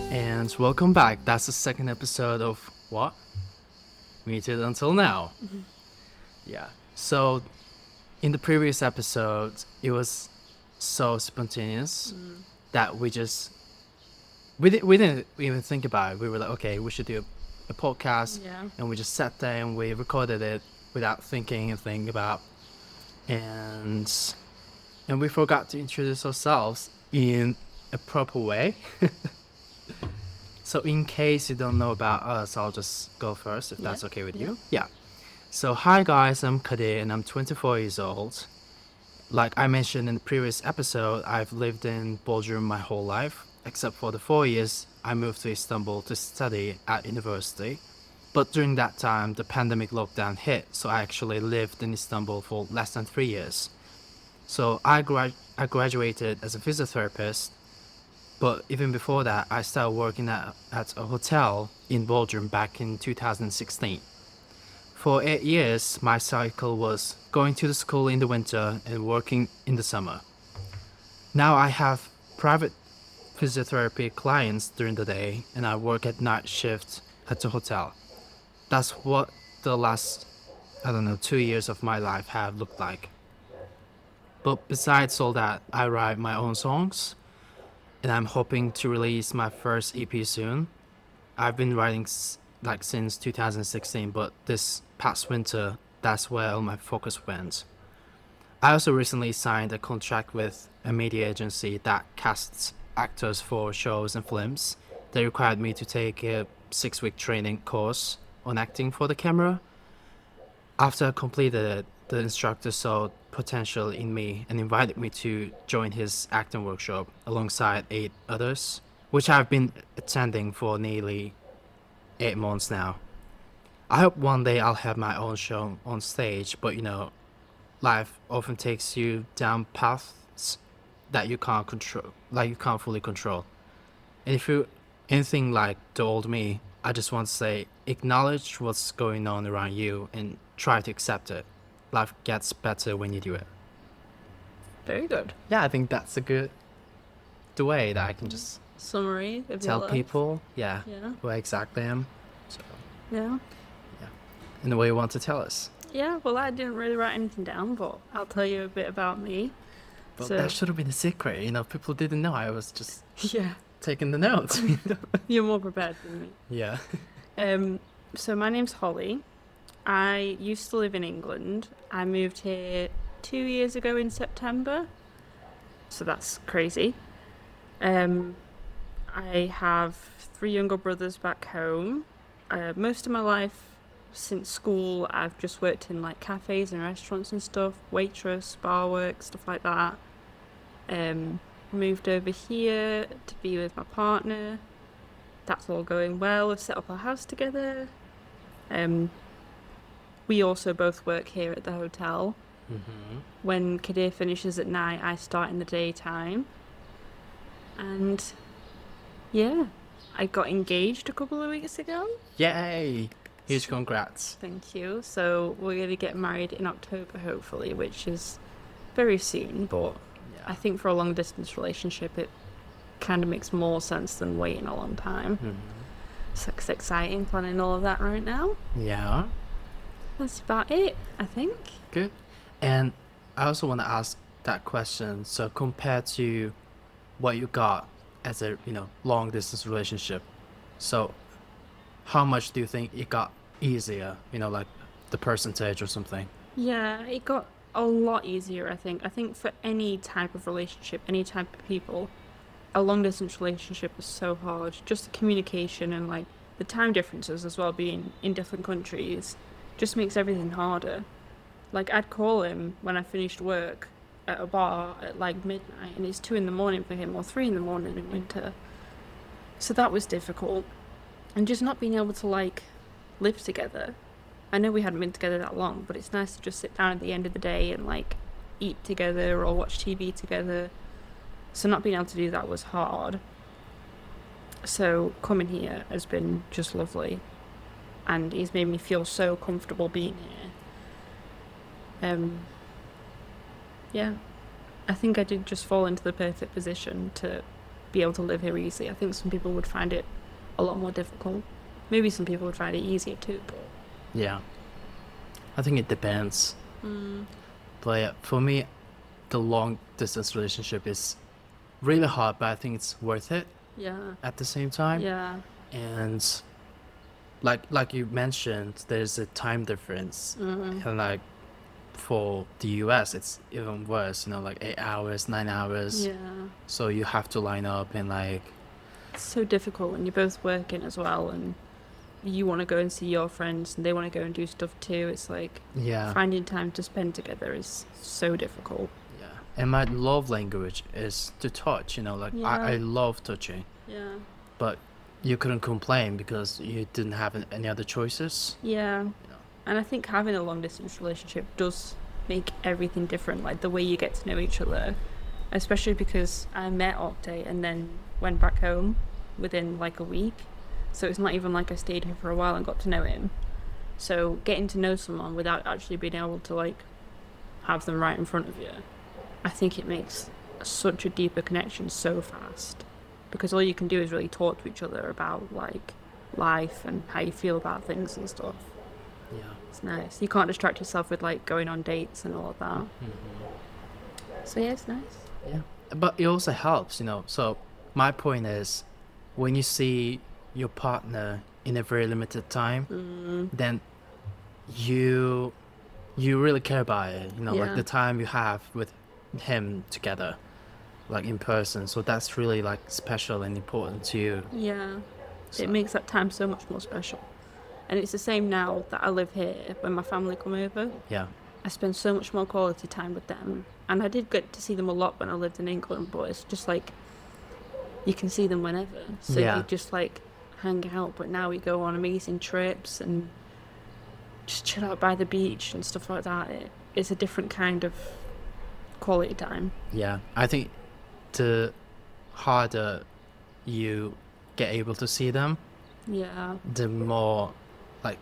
And welcome back. That's the second episode of What? Muted Until Now. Yeah. So, in the previous episode, it was so spontaneous that we didn't even think about it. We were like, okay, we should do a podcast. Yeah. And we just sat there and we recorded it without thinking anything about. And we forgot to introduce ourselves in a proper way. So in case you don't know about us, I'll just go first if that's okay with you. Yeah. So hi guys, I'm Kadir and I'm 24 years old. Like I mentioned in the previous episode, I've lived in Bodrum my whole life, except for the 4 years I moved to Istanbul to study at university. But during that time, the pandemic lockdown hit, so I actually lived in Istanbul for less than 3 years. So I graduated as a physiotherapist, but even before that, I started working at a hotel in Bodrum back in 2016. For 8 years, my cycle was going to the school in the winter and working in the summer. Now I have private physiotherapy clients during the day and I work at night shift at the hotel. That's what the last, 2 years of my life have looked like. But besides all that, I write my own songs and I'm hoping to release my first EP soon. I've been writing like since 2016, but this past winter, that's where all my focus went. I also recently signed a contract with a media agency that casts actors for shows and films. They required me to take a 6-week training course on acting for the camera. After I completed it, the instructor saw potential in me and invited me to join his acting workshop alongside 8 others, which I've been attending for nearly 8 months now. I hope one day I'll have my own show on stage, but life often takes you down paths that you can't control, like you can't fully control. And if you're anything like the old me, I just want to say acknowledge what's going on around you and try to accept it. Life gets better when you do it. Very good. Yeah, I think that's the way that I can just Summary of tell your life. people, yeah, Yeah. who I exactly am. So, Yeah. in the way you want to tell us. Yeah, well, I didn't really write anything down, but I'll tell you a bit about me. But So- that should have been a secret, people didn't know. I was just Yeah. taking the notes. You're more prepared than me. Yeah. So my name's Holly. I used to live in England. I moved here 2 years ago in September. So that's crazy. I have 3 younger brothers back home. Most of my life since school, I've just worked in like cafes and restaurants and stuff, waitress, bar work, stuff like that. Moved over here to be with my partner. That's all going well. We've set up our house together. We also both work here at the hotel. Mm-hmm. When Kadir finishes at night, I start in the daytime. And yeah, I got engaged a couple of weeks ago. Yay! Huge congrats. Thank you. So we're going to get married in October, hopefully, which is very soon. But I think for a long distance relationship, it kind of makes more sense than waiting a long time. Mm-hmm. So it's exciting planning all of that right now. Yeah. That's about it, I think. Good. And I also want to ask that question. So compared to what you got as a long distance relationship, so how much do you think it got easier? Like the percentage or something. Yeah, it got a lot easier, I think. I think for any type of relationship, any type of people, a long distance relationship is so hard. Just the communication and like the time differences as well, being in different countries, just makes everything harder. Like I'd call him when I finished work at a bar at like midnight and it's 2 a.m. for him or 3 a.m. in winter. So that was difficult. And just not being able to like live together. I know we hadn't been together that long, but it's nice to just sit down at the end of the day and like eat together or watch TV together. So not being able to do that was hard. So coming here has been just lovely. And he's made me feel so comfortable being here. Yeah, I think I did just fall into the perfect position to be able to live here easily. I think some people would find it a lot more difficult. Maybe some people would find it easier too, but Yeah. I think it depends. mm, But yeah, for me, the long distance relationship is really hard, but I think it's worth it yeah, at the same time. yeah, And like you mentioned, there's a time difference. And like for the US, it's even worse, like 8 hours, 9 hours. yeah. So you have to line up and like, It's so difficult when you're both working as well, and you want to go and see your friends, and they want to go and do stuff too. It's like yeah, finding time to spend together is so difficult. yeah. And my love language is to touch, like I Yeah, love touching, yeah, but you couldn't complain because you didn't have any other choices. yeah. You know? And I think having a long distance relationship does make everything different, like the way you get to know each other, especially because I met Octay and then went back home within like a week. So it's not even like I stayed here for a while and got to know him. So getting to know someone without actually being able to like have them right in front of you, I think it makes such a deeper connection so fast. Because all you can do is really talk to each other about like life and how you feel about things and stuff. Yeah. It's nice. You can't distract yourself with like going on dates and all of that. So yeah, it's nice. Yeah. But it also helps, So my point is when you see your partner in a very limited time, then you really care about it, like Yeah. the time you have with him together, like in person. So that's really like special and important to you. Yeah. So It makes that time so much more special. And it's the same now that I live here. When my family come over, yeah. I spend so much more quality time with them. And I did get to see them a lot when I lived in England, but it's just like you can see them whenever. So Yeah. you just like hang out. But now we go on amazing trips and just chill out by the beach and stuff like that. It's a different kind of quality time. Yeah. I think the harder you get able to see them, Yeah. the more like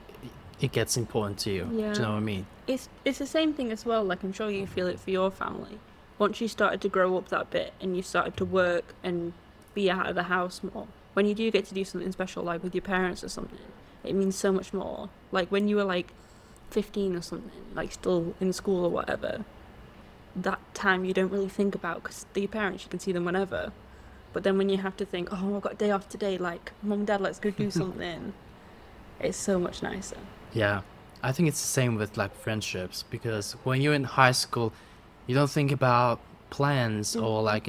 it gets important to you. Do you know Yeah. what I mean? It's the same thing as well. Like I'm sure you feel it for your family. Once you started to grow up that bit and you started to work and be out of the house more, when you do get to do something special, like with your parents or something, it means so much more. Like when you were like 15 or something, like still in school or whatever, that time you don't really think about because your parents, you can see them whenever. But then when you have to think, oh, I've got a day off today, like, Mum and Dad, let's go do something, it's so much nicer. Yeah. I think it's the same with like friendships because when you're in high school, you don't think about plans or like,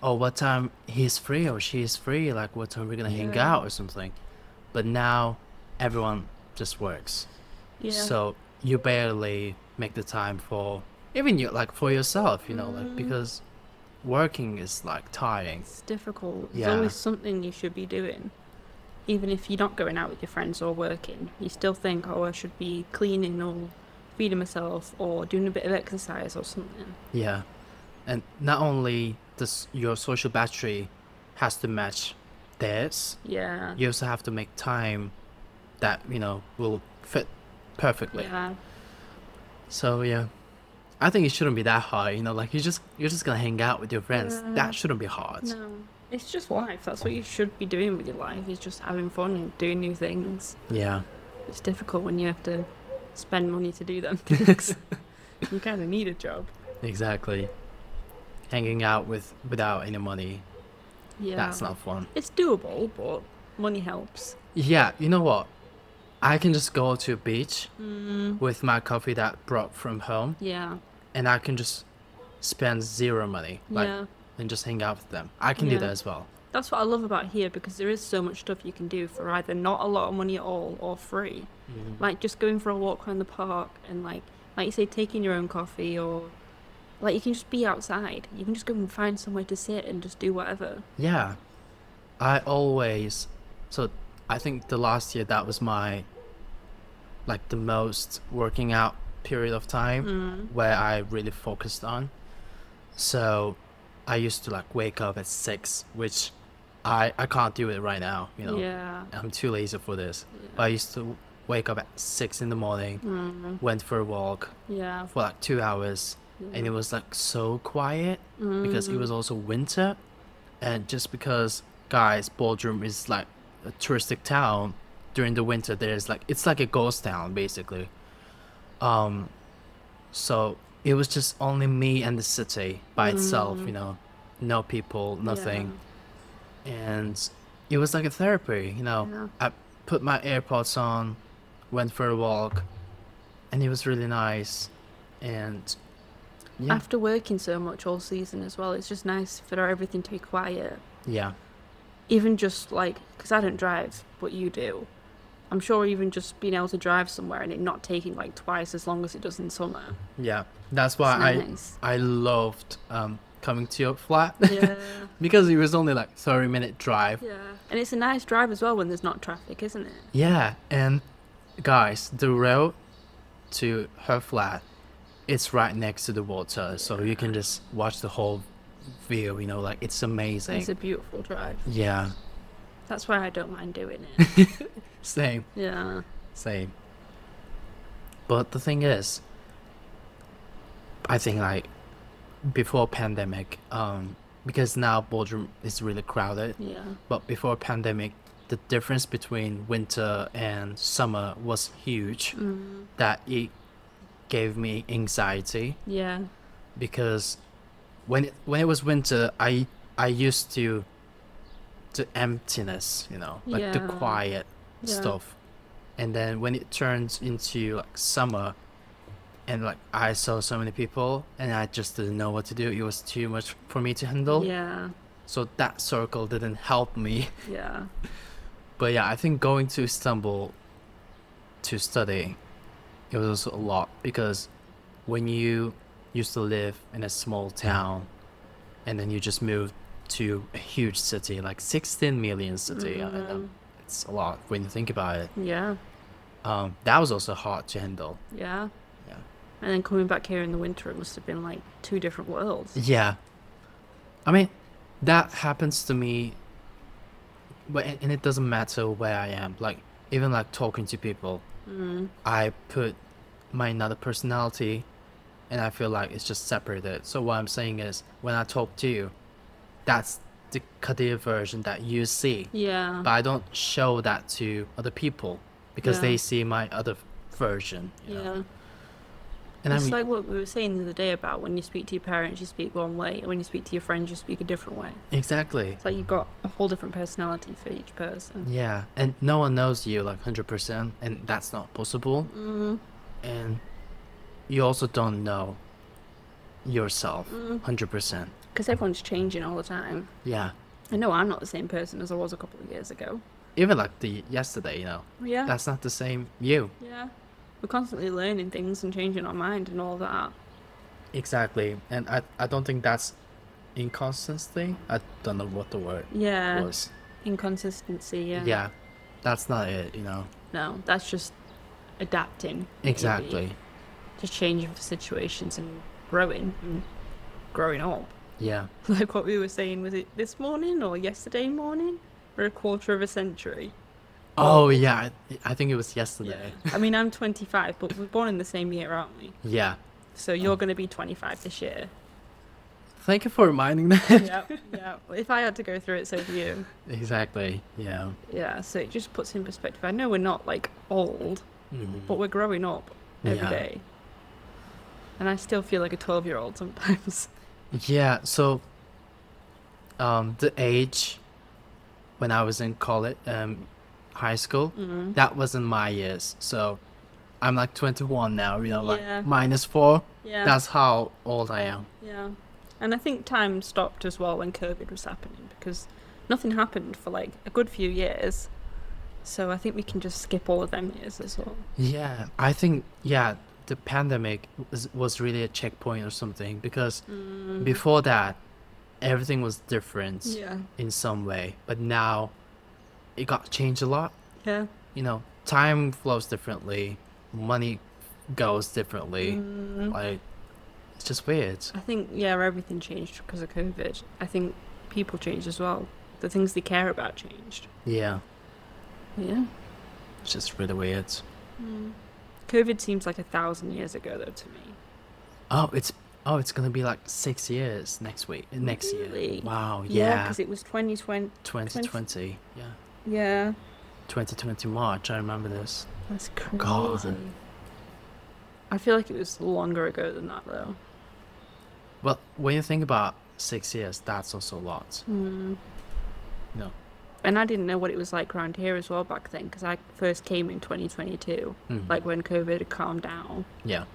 oh, what time he's free or she's free, like what time we're gonna hang Yeah. out or something. But now everyone just works. Yeah. So you barely make the time for even you like for yourself, like because working is like tiring. It's difficult. There's Yeah. always something you should be doing. Even if you're not going out with your friends or working, you still think, oh, I should be cleaning or feeding myself or doing a bit of exercise or something. Yeah. And not only does your social battery has to match theirs, Yeah. you also have to make time that, will fit perfectly. Yeah. So yeah. I think it shouldn't be that hard, like you're just gonna hang out with your friends. Yeah. That shouldn't be hard. No. It's just life. That's what you should be doing with your life, is just having fun and doing new things. Yeah. It's difficult when you have to spend money to do them things. You kind of need a job. Exactly. Hanging out without any money, Yeah. that's not fun. It's doable, but money helps. Yeah, you know what? I can just go to a beach with my coffee that brought from home Yeah. and I can just spend zero money. Like Yeah. and just hang out with them. I can do Yeah. that as well. That's what I love about here, because there is so much stuff you can do for either not a lot of money at all or free. Like just going for a walk around the park and like you say, taking your own coffee, or like you can just be outside. You can just go and find somewhere to sit and just do whatever. Yeah. So I think the last year that was my like the most working out period of time where I really focused on. So I used to like wake up at 6, which I can't do it right now, Yeah. I'm too lazy for this. But I used to wake up at 6 in the morning, went for a walk Yeah. for like 2 hours, and it was like so quiet because it was also winter. And just because, guys, Bodrum is like a touristic town during the winter, there's like it's like a ghost town basically. Um, so it was just only me and the city by itself, you know, no people, Yeah. nothing, and it was like a therapy, you know. Yeah. I put my AirPods on, went for a walk, and it was really nice, and yeah, After working so much all season as well, it's just nice for everything to be quiet. yeah, Even just like, because I don't drive, but you do. I'm sure even just being able to drive somewhere and it not taking like twice as long as it does in summer. yeah. That's It's why nice. I loved coming to your flat Yeah. because it was only like 30-minute drive. Yeah. And it's a nice drive as well when there's not traffic, isn't it? Yeah, and guys, the road to her flat, it's right next to the water, so you can just watch the whole view, you know, like it's amazing. It's a beautiful drive. Yeah, That's why I don't mind doing it. same, Yeah. same. But the thing is, I think like before pandemic, because now Bodrum is really crowded, Yeah. but before pandemic, the difference between winter and summer was huge. That it gave me anxiety Yeah. because when it was winter, I used to the emptiness, you know, like the Yeah. quiet Yeah. stuff. And then when it turns into like summer and like I saw so many people and I just didn't know what to do. It was too much for me to handle. Yeah. So that circle didn't help me. Yeah. But yeah, I think going to Istanbul to study, it was also a lot because when you used to live in a small town and then you just moved to a huge city, like 16 million city, I know it's a lot when you think about it. Yeah. That was also hard to handle. Yeah. Yeah. And then coming back here in the winter, it must have been like two different worlds. Yeah. I mean, that happens to me, but and it doesn't matter where I am. Like even like talking to people, I put my another personality, and I feel like it's just separated. So what I'm saying is, when I talk to you, that's the Kadir version that you see, Yeah. but I don't show that to other people because Yeah. they see my other version. You know? Yeah. And I It's mean, like what we were saying the other day about when you speak to your parents, you speak one way, and when you speak to your friends, you speak a different way. exactly. It's like you've got a whole different personality for each person. Yeah, and no one knows you like 100%, and that's not possible. And you also don't know yourself 100%. Because everyone's changing all the time. Yeah, I know I'm not the same person as I was a couple of years ago. even like the yesterday, you know, Yeah. that's not the same you. Yeah. We're constantly learning things and changing our mind and all that. Exactly, and I don't think that's inconsistency. I don't know what the word Yeah. was. Inconsistency, yeah. Yeah, that's not it, you know. No, that's just adapting. maybe. Exactly. Just changing for situations and growing up. Yeah. Like what we were saying, was it this morning or yesterday morning? We're a quarter of a century. Oh yeah, I think it was yesterday. I mean, I'm 25, but we're born in the same year, aren't we? Yeah. So you're going to be 25 this year. Thank you for reminding that. Yeah, yeah. If I had to go through it, so do you. Exactly. Yeah. Yeah, so it just puts in perspective. I know we're not like old, but we're growing up every Yeah. day. And I still feel like a 12-year-old sometimes. Yeah, so the age when I was in college, high school, that wasn't my years. So I'm like 21 now, you know, Yeah. like -4. Yeah. That's how old I am. Yeah. And I think time stopped as well when COVID was happening because nothing happened for like a good few years. So I think we can just skip all of them years as well. Yeah, I think, yeah, the pandemic was really a checkpoint or something because before that, everything was different Yeah. in some way. But now it got changed a lot. Yeah. You know, time flows differently, money goes differently. Like, it's just weird. I think, yeah, everything changed because of COVID. I think people changed as well. The things they care about changed. Yeah, Yeah. it's just really weird. COVID seems like 1,000 years ago, though, to me. Oh, Oh, it's gonna be like 6 years next year. Really? Wow, Yeah, yeah. because it was 2020. 2020. Yeah. Yeah, 2020 March. I remember this. that's God. crazy. I feel like it was longer ago than that though. Well, when you think about 6 years, that's also a lot. Hmm. No. And I didn't know what it was like around here as well back then because I first came in 2022, Hmm. like when COVID had calmed down. Yeah.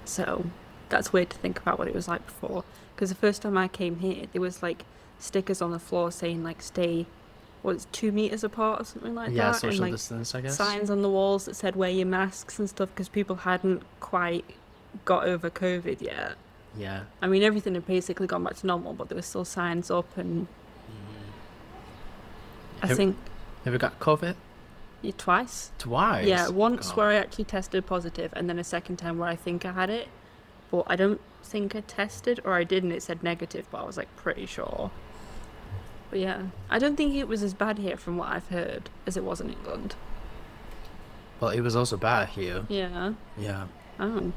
So that's weird to think about what it was like before. Because the first time I came here, there was like stickers on the floor saying like stay, was 2 meters apart or something like Yeah, that, and social like distance, I guess. signs on the walls that said wear your masks and stuff because people hadn't quite got over COVID yet. Yeah. I mean, everything had basically gone back to normal, but there were still signs up, and I Have, think have you got COVID? twice. Yeah, Twice. once God. where I actually tested positive, and then a second time where I think I had it, but I don't think I tested, or I did and it said negative, but I was like pretty sure. But yeah, I don't think it was as bad here from what I've heard as it was in England. Well, it was also bad here. Yeah. Yeah. Oh.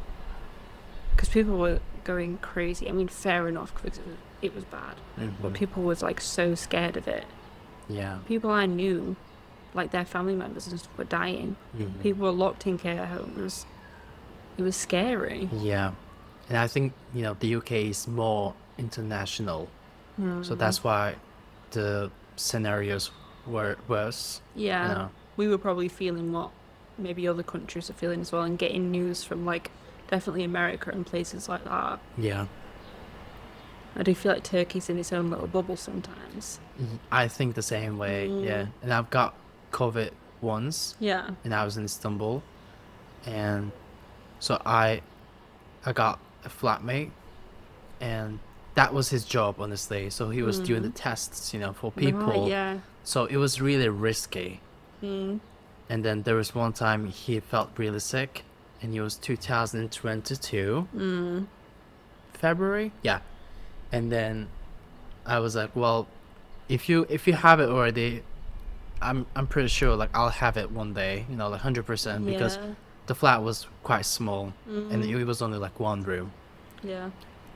Because people were going crazy. I mean, fair enough, because it was bad. But Hmm. people was like so scared of it. Yeah. People I knew, like their family members and stuff, were dying. Hmm. People were locked in care homes. It was scary. Yeah. And I think, the UK is more international. So Hmm. that's why the scenarios were worse, you Yeah, know. we were probably feeling what maybe other countries are feeling as well, and getting news from like definitely America and places like that. Yeah. I do feel like Turkey's in its own little bubble sometimes. I think the same way. Yeah. Mm. And I've got COVID once Yeah. and I was in Istanbul, and so I got a flatmate, and that was his job, honestly. So he was doing the Mm. tests, for Right. people. Yeah. So it was really risky. Mm. And then there was one time he felt really sick, and it was 2022 Mm. February. Yeah. And then I was like, well, if you have it already, I'm pretty sure like I'll have it one day, like 100%, because Yeah. the flat was quite small, and Mm. it was only like one room. Yeah.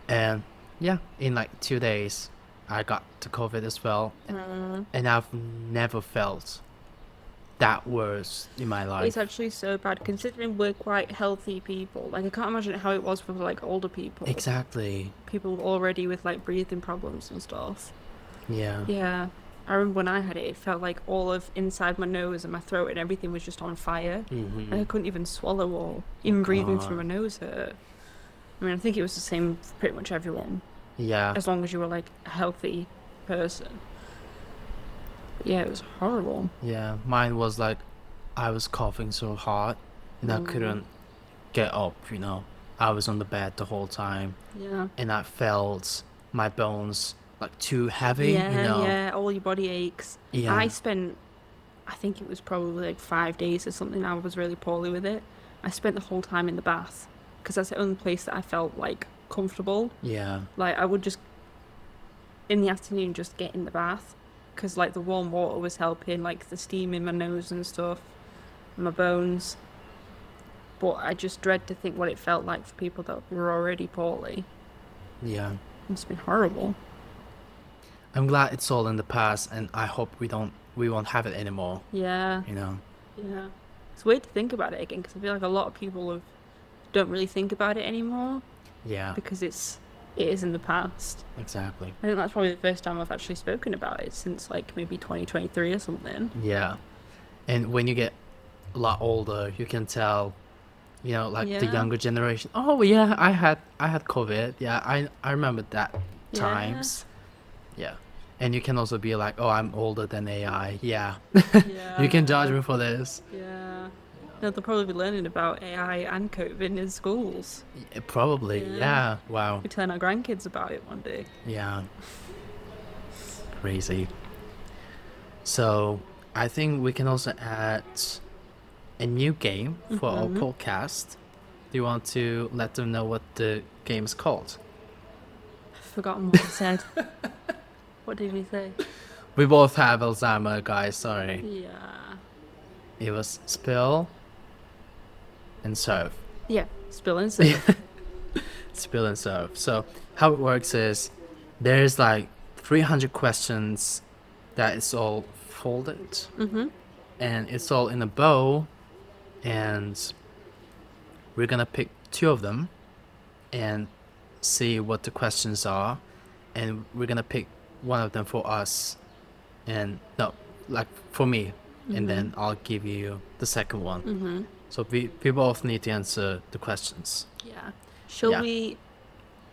And yeah, in like 2 days, I got the COVID as well, Mm. and I've never felt that worse in my It's life. actually so bad considering we're quite healthy people. Like I can't imagine how it was for like older people, Exactly. people already with like breathing problems and stuff. Yeah. Yeah. I remember when I had it, it felt like all of inside my nose and my throat and everything was just on fire. And I Mm-hmm. couldn't even swallow or Oh even breathing through my God. nose hurt. I mean, I think it was the same for pretty much everyone, Yeah. as long as you were like a healthy person. But yeah, it was horrible. Yeah. Mine was like I was coughing so hard, and I Mm. couldn't get up. I was on the bed the whole time, Yeah. and I felt my bones like too heavy. Yeah, yeah, all your body aches. I Yeah. spent, I think it was probably like 5 days or something. I was really poorly with it. I spent the whole time in the bath because that's the only place that I felt like comfortable. Yeah. Like I would just in the afternoon just get in the bath because like the warm water was helping, like the steam in my nose and stuff, and my bones. But I just dread to think what it felt like for people that were already poorly. Yeah. It's been horrible. I'm glad it's all in the past, and I hope we won't have it anymore. Yeah, You know. yeah. It's weird to think about it again because I feel like a lot of people don't really think about it anymore Yeah. because it is in the past. Exactly. I think that's probably the first time I've actually spoken about it since like maybe 2023 or something. Yeah. And when you get a lot older, you can tell, like the Yeah, younger generation. Oh yeah, I had COVID. Yeah, I remember that yeah, times. Yeah. And you can also be like, oh, I'm older than AI. Yeah. You can judge yeah, me for this. yeah. No, they'll probably be learning about AI and COVID in schools. Probably. Yeah, Yeah. Wow. we telling our grandkids about it one day. Yeah. Crazy. So I think we can also add a new game for our Hmm. podcast. Do you want to let them know what the game is called? I've forgotten what I said. What did we say? We both have Alzheimer, guys. Sorry. Yeah. It was spill and serve. Yeah, spill and serve. spill and serve. So how it works is there's like 300 questions that is all folded, and it's all in a bow, and we're gonna pick two of them and see what the questions are, and we're gonna pick one of them for us, and no, like for me, and then I'll give you the second one. So we both need to answer the questions. Yeah. Shall Yeah. we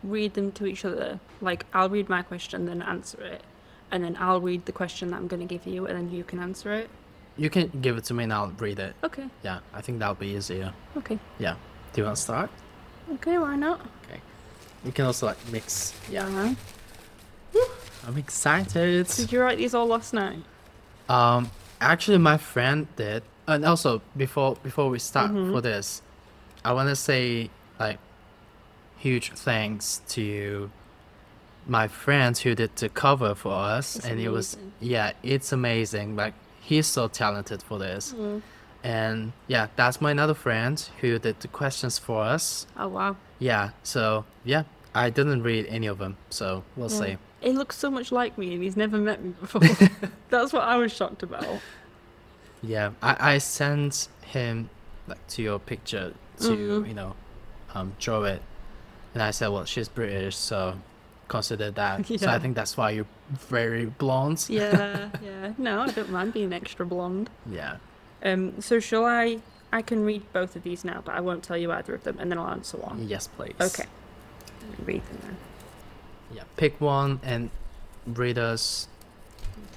read them to each other? Like, I'll read my question, then answer it. And then I'll read the question that I'm going to give you, and then you can answer it. You can give it to me and I'll read it. Okay. Yeah, I think that'll be easier. Okay. Yeah. Do you want to start? Okay, why not? Okay. We can also like mix. Yeah. Uh-huh. I'm excited. Did you write these all last night? Actually, my friend did. And also, before we start for this, I want to say like huge thanks to my friend who did the cover for us, It's and it was amazing. it's amazing. Like he's so talented for this, and yeah, that's my another friend who did the questions for us. Oh, wow. Yeah, so yeah, I didn't read any of them, so we'll Yeah. see. He looks so much like me, and he's never met me before. That's what I was shocked about. Yeah, I sent him like to your picture to draw it, and I said, well, she's British, so consider that. So I Yeah. think that's why you're very blonde. Yeah, yeah. No, I don't mind being extra blonde. Yeah. So shall I can read both of these now, but I won't tell you either of them, and then I'll answer one. Yes, please. Okay. Let me read them then. Yeah, pick one and read us.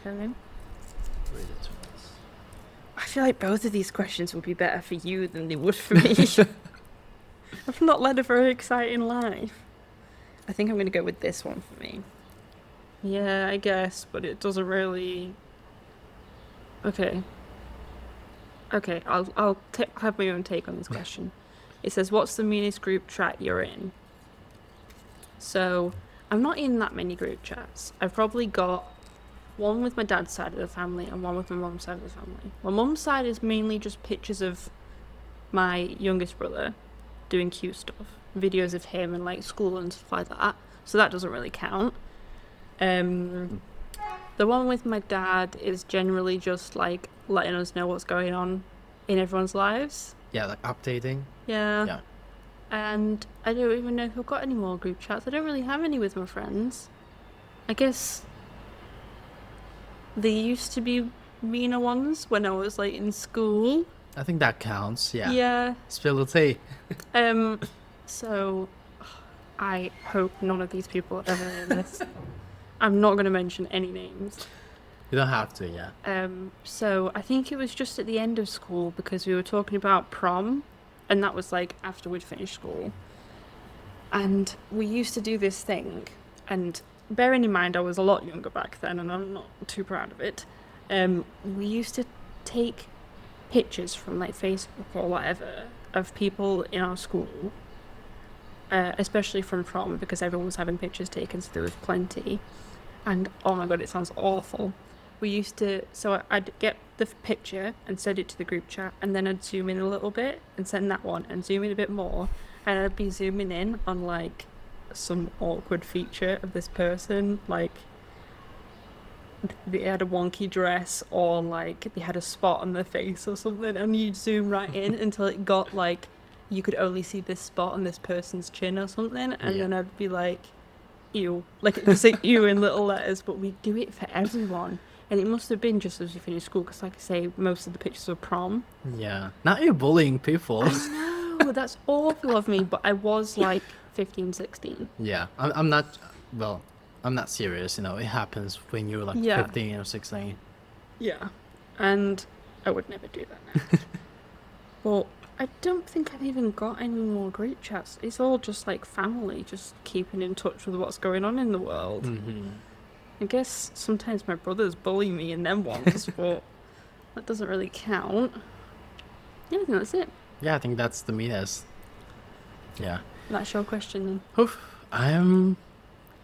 Okay. Read it to us. I feel like both of these questions would be better for you than they would for me. I've not led a very exciting life. I think I'm going to go with this one for me. Yeah, I guess, but it doesn't really... Okay. Okay, I'll have my own take on this question. It says, what's the meanest group chat you're in? So, I'm not in that many group chats. I've probably got one with my dad's side of the family and one with my mum's side of the family. My mum's side is mainly just pictures of my youngest brother doing cute stuff, videos of him and like school and stuff like that. So that doesn't really count. The one with my dad is generally just like letting us know what's going on in everyone's lives. Yeah, like updating. Yeah. Yeah. And I don't even know if I've got any more group chats. I don't really have any with my friends. I guess they used to be meaner ones when I was like in school. I think that counts. Yeah. Yeah. Spill the tea. So I hope none of these people are ever in this. I'm not going to mention any names. You don't have to. Yeah. So I think it was just at the end of school because we were talking about prom, and that was like after we'd finished school. And we used to do this thing, and bearing in mind I was a lot younger back then, and I'm not too proud of it. We used to take pictures from like Facebook or whatever of people in our school, especially from prom, because everyone was having pictures taken, so there was plenty. And oh my god, it sounds awful. We used to, so I'd get the picture and send it to the group chat, and then I'd zoom in a little bit and send that one and zoom in a bit more, and I'd be zooming in on like some awkward feature of this person, like they had a wonky dress, or like they had a spot on their face or something, and you'd zoom right in until it got like you could only see this spot on this person's chin or something, and then I'd be like, ew, like it would say ew in little letters. But we'd do it for everyone, and it must have been just as we finished school, because like I say, most of the pictures were prom. Yeah. Now you're bullying people. No, that's awful of me, but I was like 15, 16. Yeah. I'm not. Well, I'm not serious. You know, it happens when you're like Yeah. 15 or 16. Yeah, and I would never do that now. Well, I don't think I've even got any more group chats. It's all just like family, just keeping in touch with what's going on in the world. I guess sometimes my brothers bully me in them ones, but that doesn't really count. Yeah, I think that's it. Yeah, I think that's the meanest. Yeah. That's your question then. Oof. I don't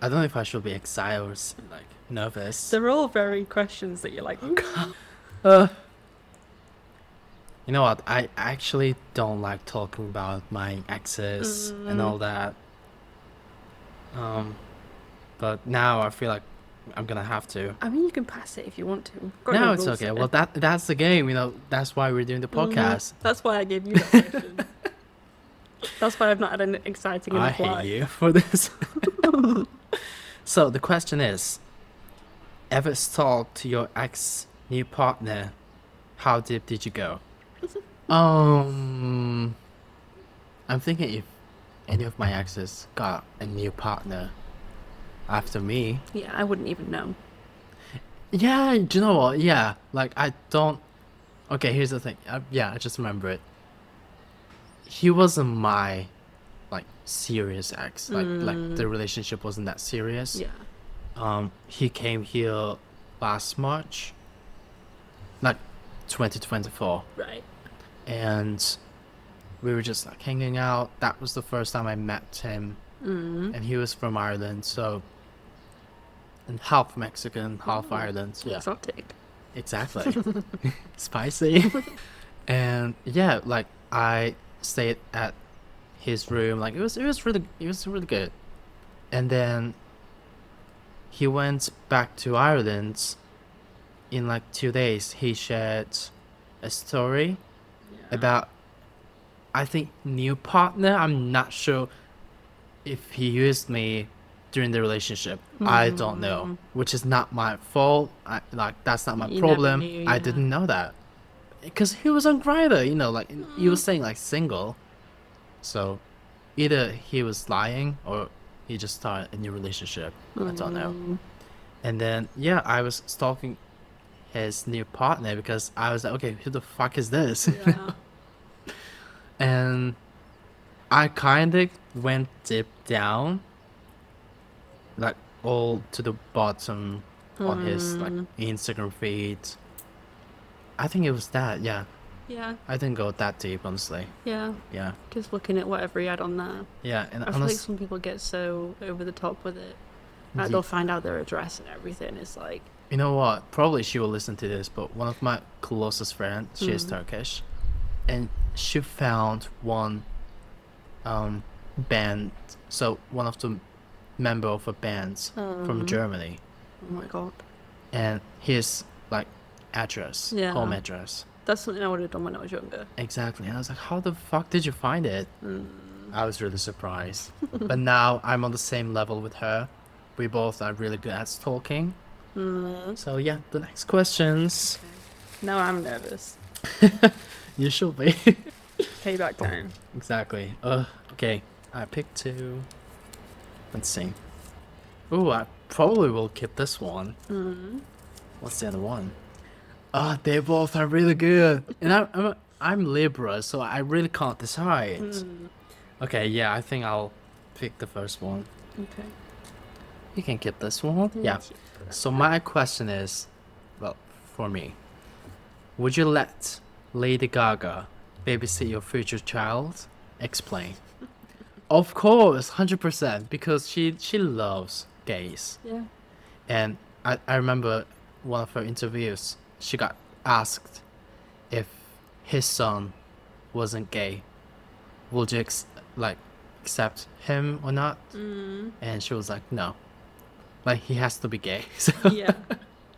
know if I should be excited or like nervous. They're all very questions that you're like, You know what? I actually don't like talking about my exes and all that. But now I feel like I'm gonna have to. I mean, you can pass it if you want to. Got no No, it's rules okay. here. Well, that's the game. That's why we're doing the podcast. That's why I gave you that question. That's why I've not had an exciting I enough hate life. you for this. So the question is, ever stalked your ex new partner? How deep did you go? I'm thinking if any of my exes got a new partner after me. Yeah, I wouldn't even know. Yeah, do you know what? Yeah, like I don't. Okay, here's the thing. I just remember it. He wasn't my like serious ex. Like the relationship wasn't that serious. Yeah. He came here last March, like 2024, Right. and we were just like hanging out. That was the first time I met him, and he was from Ireland, so and half Mexican, half Ireland. Yeah, Exotic. exactly. Spicy. And yeah, like I stayed at his room. Like it was really good. And then he went back to Ireland in like 2 days. He shared a story about, I think, new partner. I'm not sure if he used me during the relationship. I don't know, which is not my fault. That's not my You problem. never knew, I yeah. didn't know that because he was on Grindr. Like he was saying like single. So either he was lying or he just started a new relationship. I don't know. And then yeah, I was stalking his new partner because I was like, okay, who the fuck is this? Yeah. And I kind of went deep down, like all to the bottom on his like Instagram feed. I think it was that, yeah. Yeah. I didn't go that deep, honestly. Yeah. Yeah, Just looking at whatever he had on there. yeah, and I feel like some people get so over the top with it. Like they'll find out their address and everything. It's like, you know what? Probably she will listen to this, but one of my closest friends, she is Turkish, and she found one band. So one of the member of a band from Germany, oh my god. and his like address, Yeah. home address. That's something I would have done when I was younger. Exactly. And I was like, how the fuck did you find it? I was really surprised. But now I'm on the same level with her. We both are really good at stalking. So yeah, the next questions. Now I'm nervous. You should be. Payback time. Exactly. Okay. I picked two. Let's see. Ooh, I probably will keep this one. What's the other one? They both are really good. And I'm Libra, so I really can't decide. Okay, yeah, I think I'll pick the first one. Okay. You can keep this one. Yeah. So my question is, well, for me, would you let Lady Gaga babysit your future child? Explain. Of course, 100%, because she loves gays. Yeah. And I remember one of her interviews, she got asked if his son wasn't gay, would you accept him or not? And she was like, no. Like, he has to be gay. So Yeah.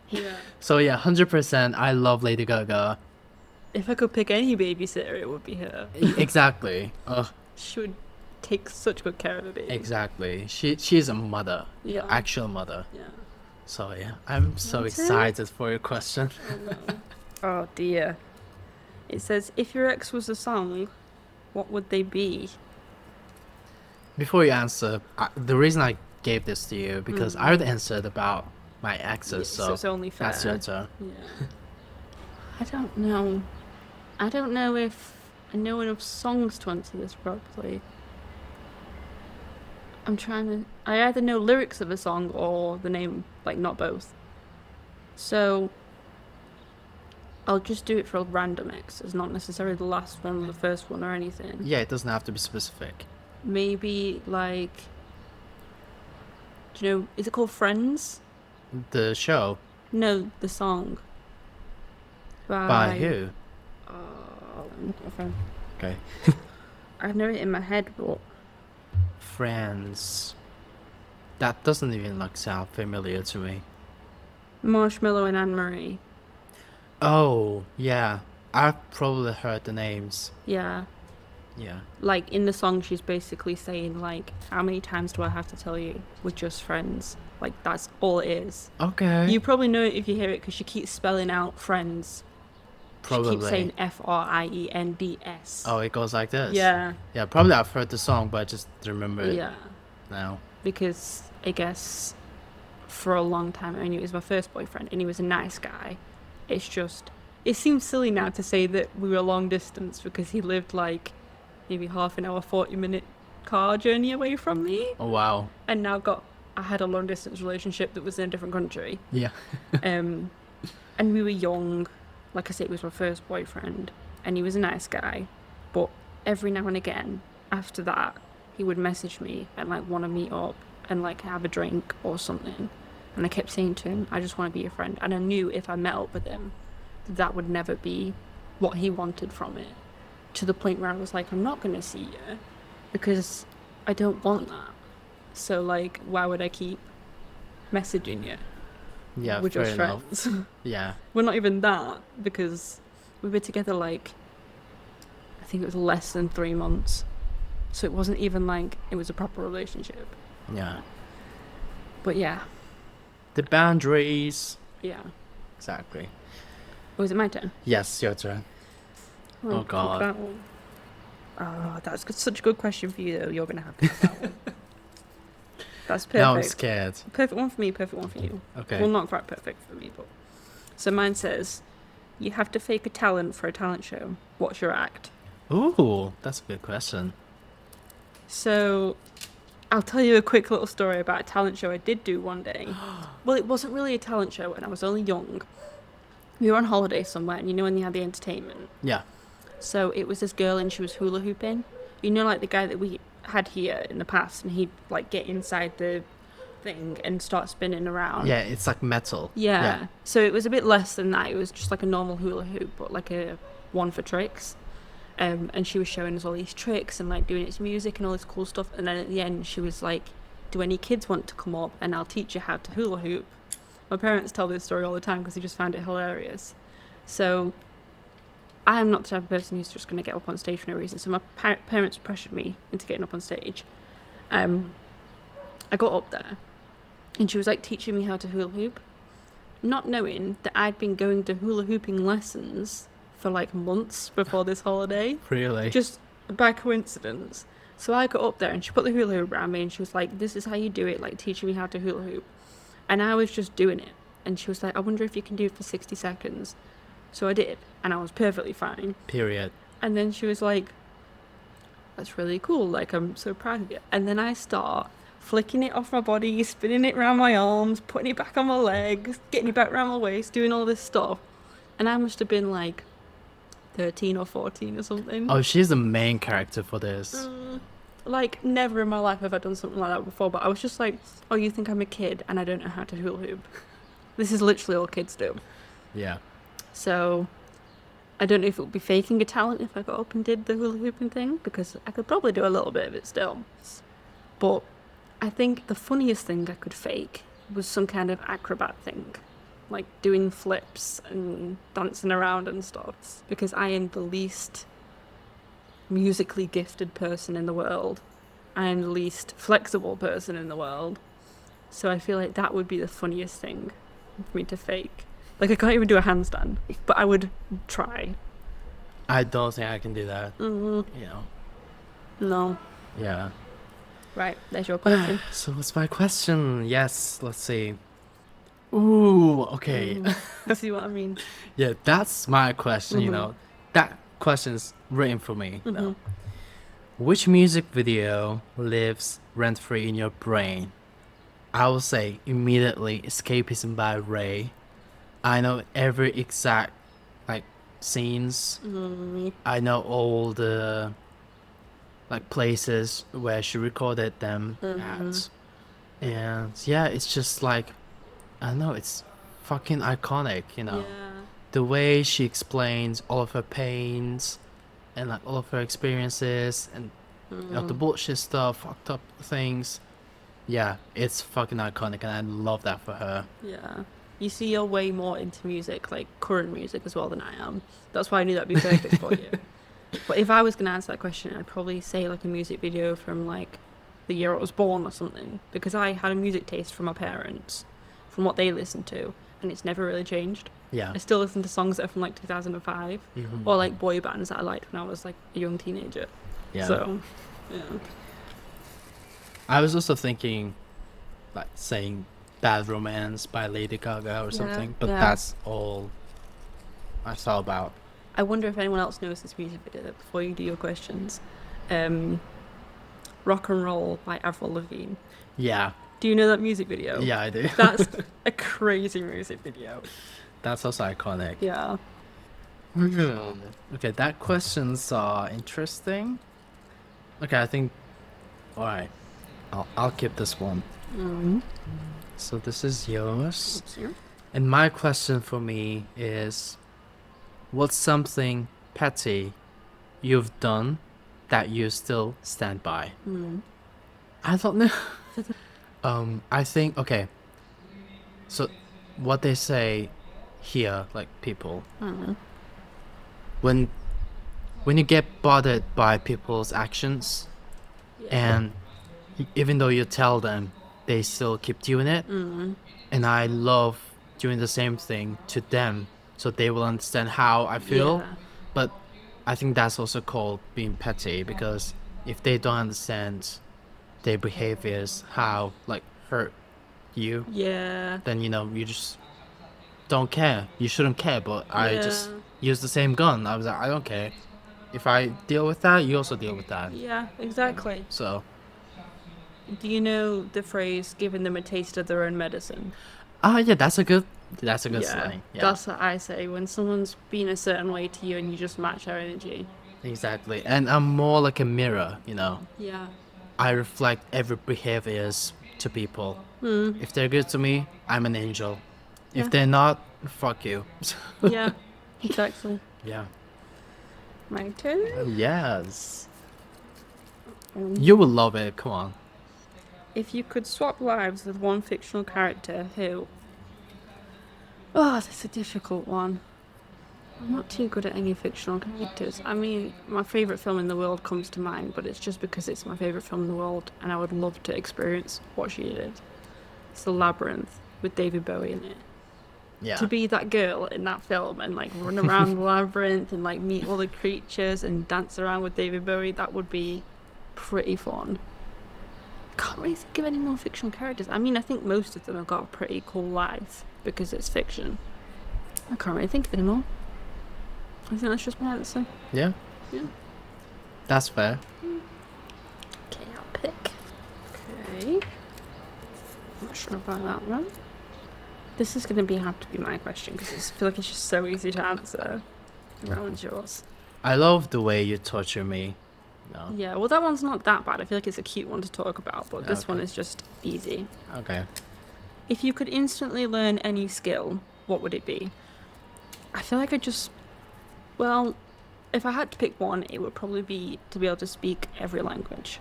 Yeah. so yeah, 100%. I love Lady Gaga. If I could pick any babysitter, it would be her. Exactly. She would take such good care of a baby. Exactly. She's a mother. Yeah. Actual mother. Yeah. So yeah, I'm so That's it? excited for your question. Oh dear. It says, if your ex was a song, what would they be? Before you answer, the reason I gave this to you because I already answered about my exes, so it's only fair. that's your turn. Yeah. I don't know. I don't know if I know enough songs to answer this properly. I'm trying to. I either know lyrics of a song or the name, like not both. So I'll just do it for a random X. It's not necessarily the last one or the first one or anything. Yeah, it doesn't have to be specific. Maybe like, do you know? Is it called Friends? The show No, the song. by who? Let me look at my phone. Okay. I know it in my head, but Friends. That doesn't even like sound familiar to me. Marshmallow and Anne Marie. Oh, yeah. I've probably heard the names. Yeah. Yeah. Like in the song, she's basically saying like, "How many times do I have to tell you we're just friends?" Like that's all it is. Okay. You probably know it if you hear it because she keeps spelling out friends. She keeps saying Probably. Friends. Oh, it goes like this. Yeah, Yeah, probably I've heard the song, but I just remember it yeah. now. Because I guess for a long time I knew he was my first boyfriend and he was a nice guy. It's just, it seems silly now to say that we were long distance because he lived like maybe half an hour, 40-minute car journey away from me. Oh, wow. And I had a long distance relationship that was in a different country. Yeah. Um, and we were young. Like I said, it was my first boyfriend, and he was a nice guy. But every now and again, after that, he would message me and like want to meet up and like have a drink or something. And I kept saying to him, I just want to be your friend. And I knew if I met up with him, that would never be what he wanted from it. To the point where I was like, I'm not going to see you because I don't want that. So like, why would I keep messaging you? Yeah, We're fair just enough. friends. Yeah. We're not even that because we were together like, I think it was less than 3 months. So it wasn't even like it was a proper relationship. Yeah. But yeah, The boundaries. yeah. Exactly. Was it my turn? Yes, your turn. Oh, pick God. that one. Oh, that's such a good question for you though. You're gonna have to pick that one. That's perfect. Now I'm scared. Perfect one for me, perfect one for you. Okay. Well, not quite perfect for me, but. So mine says, you have to fake a talent for a talent show. What's your act? Ooh, that's a good question. So, I'll tell you a quick little story about a talent show I did do one day. Well, it wasn't really a talent show, and I was only young. We were on holiday somewhere, and you know when they had the entertainment. Yeah. So it was this girl, and she was hula hooping. You know, like the guy that we had here in the past, and he'd like get inside the thing and start spinning around. Yeah, it's like metal. Yeah. So it was a bit less than that. It was just like a normal hula hoop, but like a one for tricks. And she was showing us all these tricks and like doing its music and all this cool stuff. And then at the end, she was like, "Do any kids want to come up and I'll teach you how to hula hoop?" My parents tell this story all the time because they just found it hilarious. So I'm not the type of person who's just going to get up on stage for no reason. So my parents pressured me into getting up on stage. I got up there and she was like teaching me how to hula hoop, not knowing that I'd been going to hula hooping lessons for like months before this holiday, Really? just by coincidence. So I got up there and she put the hula hoop around me and she was like, "This is how you do it, like teaching me how to hula hoop." And I was just doing it. And she was like, "I wonder if you can do it for 60 seconds. So I did, and I was perfectly fine. Period. And then she was like, "That's really cool, like I'm so proud of you." And then I start flicking it off my body, spinning it around my arms, putting it back on my legs, getting it back around my waist, doing all this stuff. And I must have been like 13 or 14 or something. Oh, she's the main character for this. Like, never in my life have I done something like that before, but I was just like, "Oh, you think I'm a kid and I don't know how to hula hoop?" This is literally all kids do. Yeah. So I don't know if it would be faking a talent if I got up and did the hula hooping thing, because I could probably do a little bit of it still. But I think the funniest thing I could fake was some kind of acrobat thing, like doing flips and dancing around and stuff, because I am the least musically gifted person in the world. I am the least flexible person in the world. So I feel like that would be the funniest thing for me to fake. Like, I can't even do a handstand, but I would try. I don't think I can do that. You know. No. Yeah. Right, there's your question. So what's my question? Yes, let's see. Ooh, okay. See what I mean? Yeah, that's my question, you know. That question's written for me. You know. Which music video lives rent-free in your brain? I will say immediately Escapism by Ray. I know every exact like scenes. I know all the like places where she recorded them at. And yeah, it's just like, I don't know, it's fucking iconic, you know. Yeah. The way she explains all of her pains and like all of her experiences and you know, the bullshit stuff, fucked up things. Yeah, it's fucking iconic, and I love that for her. Yeah. You see, you're way more into music, like current music as well than I am. That's why I knew that'd be perfect for you. But if I was gonna answer that question, I'd probably say like a music video from like the year I was born or something, because I had a music taste from my parents, from what they listened to, and it's never really changed. Yeah. I still listen to songs that are from like 2005, or like boy bands that I liked when I was like a young teenager. Yeah. So, yeah. I was also thinking, like, saying Bad Romance by Lady Gaga or Yeah, something, but yeah. that's all I thought about. I wonder if anyone else knows this music video before you do your questions. Um, Rock and Roll by Avril Lavigne. Yeah. Do you know that music video? Yeah, I do. That's a crazy music video. That's also iconic. Yeah. Okay, that questions are interesting. Okay, I think. All right, I'll keep this one. So this is yours, and my question for me is, what's something petty you've done that you still stand by? I don't know. I think okay. So, what they say here, like people, when when you get bothered by people's actions, and even though you tell them, they still keep doing it. And I love doing the same thing to them, so they will understand how I feel. Yeah. But I think that's also called being petty, because if they don't understand their behaviors, how like hurt you, Yeah. then you just don't care. You shouldn't care, but I just use the same gun. I was like, I don't care. If I deal with that, you also deal with that. Yeah, exactly. So, Do you know the phrase "giving them a taste of their own medicine"? yeah, that's a good slang. Yeah, That's what I say when someone's been a certain way to you and you just match their energy. exactly. And I'm more like a mirror. Yeah. I reflect every behaviors to people. If they're good to me, I'm an angel. Yeah. If they're not, fuck you. Yeah, exactly. Yeah. My turn. Yes. You will love it. Come on. If you could swap lives with one fictional character, who? Oh, that's a difficult one. I'm not too good at any fictional characters. I mean, my favourite film in the world comes to mind, but it's just because it's my favourite film in the world and I would love to experience what she did. It's The Labyrinth with David Bowie in it. Yeah. To be that girl in that film and like run around the labyrinth and like meet all the creatures and dance around with David Bowie, that would be pretty fun. Can't really think of any more fictional characters. I mean, I think most of them have got a pretty cool life because it's fiction. I can't really think of any more. I think that's just my answer. Yeah. Yeah. That's fair. Okay, I'll pick. Okay. I'm not sure about that one. This is going to have to be my question because I feel like it's just so easy to answer. That one's yours. I love the way you torture me. No. Yeah, well, that one's not that bad. I feel like it's a cute one to talk about, but this Okay. one is just easy. Okay. If you could instantly learn any skill, what would it be? I feel like well, if I had to pick one, it would probably be to be able to speak every language.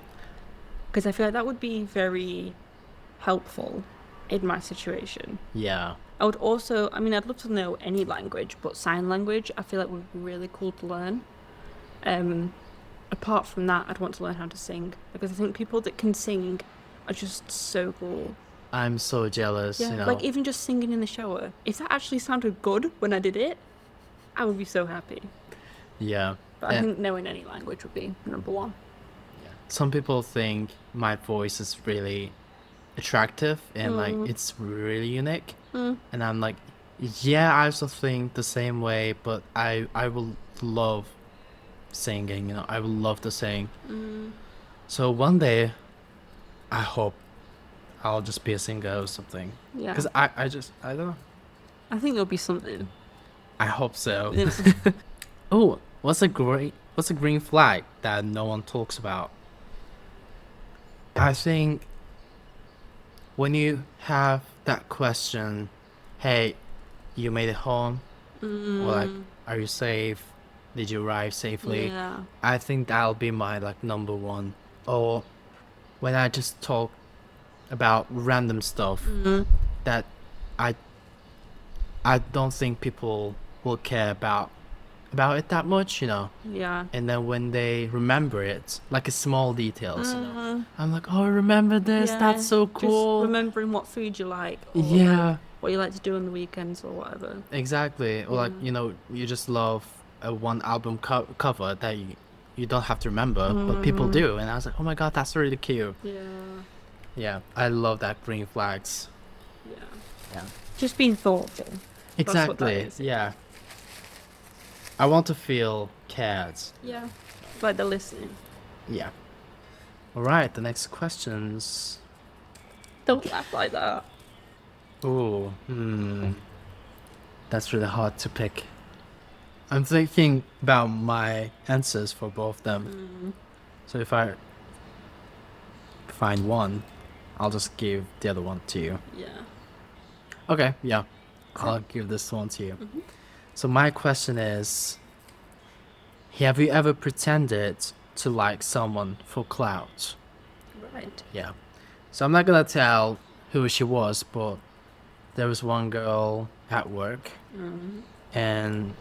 Because I feel like that would be very helpful in my situation. Yeah. I would also, I mean, I'd love to know any language, but sign language I feel like would be really cool to learn. Apart from that, I'd want to learn how to sing, because I think people that can sing are just so cool. I'm so jealous. Yeah, like even just singing in the shower. If that actually sounded good when I did it, I would be so happy. Yeah. But I think knowing any language would be number one. Some people think my voice is really attractive and like it's really unique. And I'm like, yeah, I also think the same way, but I will love singing, I would love to sing. So one day I hope I'll just be a singer or something. Yeah. Because I don't know. I think there'll be something. I hope so. Oh, what's a green flag that no one talks about? I think when you have that question, hey, you made it home, or like, are you safe? Did you arrive safely? Yeah. I think that'll be my like number one. Or when I just talk about random stuff that I I don't think people will care about it that much, Yeah. And then when they remember it, like it's small details, I'm like, oh, I remember this. That's Yeah. so Just cool. remembering what food you like, or like Yeah, what you like to do on the weekends or whatever. exactly. Or like, you just love a one album cover that you don't have to remember, but people do. And I was like, oh my God, that's really cute. Yeah. Yeah, I love that green flags. Yeah. Yeah. Just being thoughtful. That's what that Exactly. is. Yeah. I want to feel cared. Yeah. Like they're listening. Yeah. All right, the next questions. Don't laugh like that. Ooh, that's really hard to pick. I'm thinking about my answers for both of them. So if I find one, I'll just give the other one to you. Yeah. Okay, yeah. I'll give this one to you. So my question is, have you ever pretended to like someone for clout? Right. Yeah. So I'm not gonna tell who she was, but there was one girl at work, and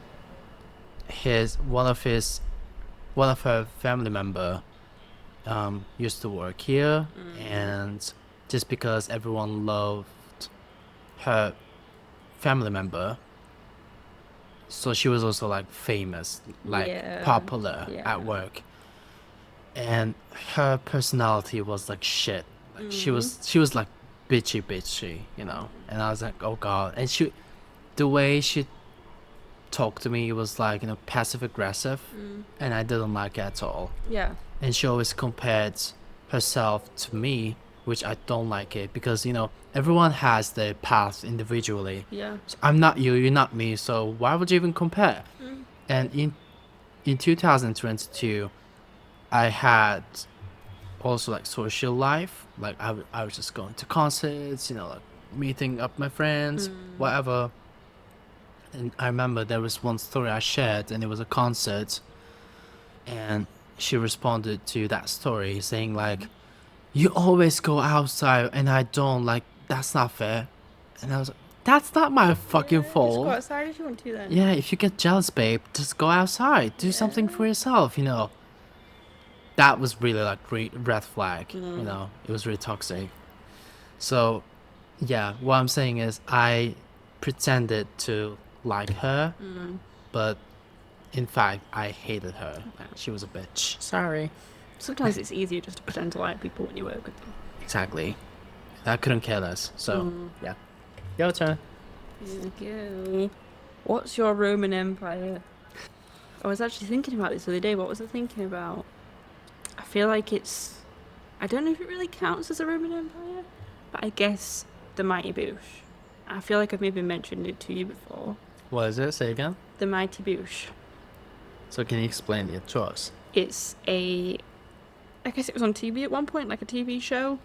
one of her family member used to work here, and just because everyone loved her family member, so she was also like famous, like Yeah. popular Yeah. at work, and her personality was like shit. Like she was like bitchy, and I was like, oh God. And the way she talked to me was like, passive aggressive, and I didn't like it at all. Yeah. And she always compared herself to me, which I don't like it, because everyone has their path individually. Yeah. So I'm not you, you're not me, so why would you even compare? And in 2022, I had also like social life, like I was just going to concerts, like meeting up my friends, whatever. And I remember there was one story I shared, and it was a concert, and she responded to that story saying like, you always go outside and I don't, like, that's not fair. And I was like, that's not my fucking Just go fault. outside if you want to then. Yeah, if you get jealous, babe, just go outside, do something for yourself. That was really like red flag. It was really toxic. So yeah, what I'm saying is I pretended to like her, but in fact I hated her. She was a bitch. Sorry. Sometimes it's easier just to pretend to like people when you work with them. Exactly. I couldn't care less. So yeah, your turn. Okay. What's your Roman Empire? I was actually thinking about this the other day. What was I thinking about? I feel like I don't know if it really counts as a Roman Empire, but I guess the Mighty Boosh. I feel like I've maybe mentioned it to you before. What is it? Say again. The Mighty Boosh. So can you explain it to us? It's I guess it was on TV at one point, like a TV show.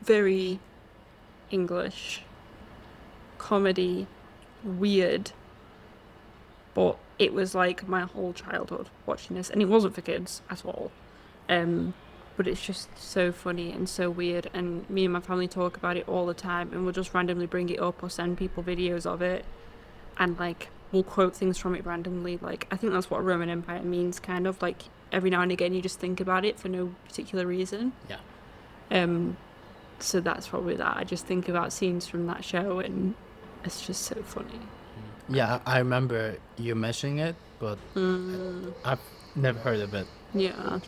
Very English. Comedy. Weird. But it was like my whole childhood watching this, and it wasn't for kids at all. But it's just so funny and so weird, and me and my family talk about it all the time, and we'll just randomly bring it up or send people videos of it, and like we'll quote things from it randomly. Like I think that's what a Roman Empire means, kind of like every now and again you just think about it for no particular reason. Yeah. So that's probably that. I just think about scenes from that show, and it's just so funny. Yeah, I remember you mentioning it, but I've never heard of it. Yeah.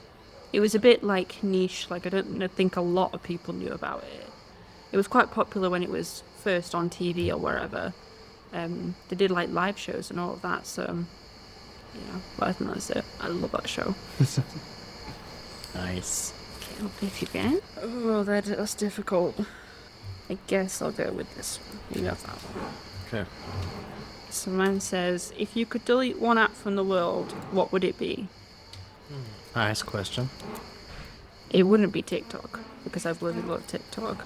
It was a bit like niche, like I don't think a lot of people knew about it. It was quite popular when it was first on TV or wherever. They did like live shows and all of that, so yeah, but I think that's it. I love that show. Nice. Okay, I'll pick again. Oh, that's difficult. I guess I'll go with this one. You have that one. Okay. So mine says, if you could delete one app from the world, what would it be? Nice question. It wouldn't be TikTok, because I've really loved TikTok.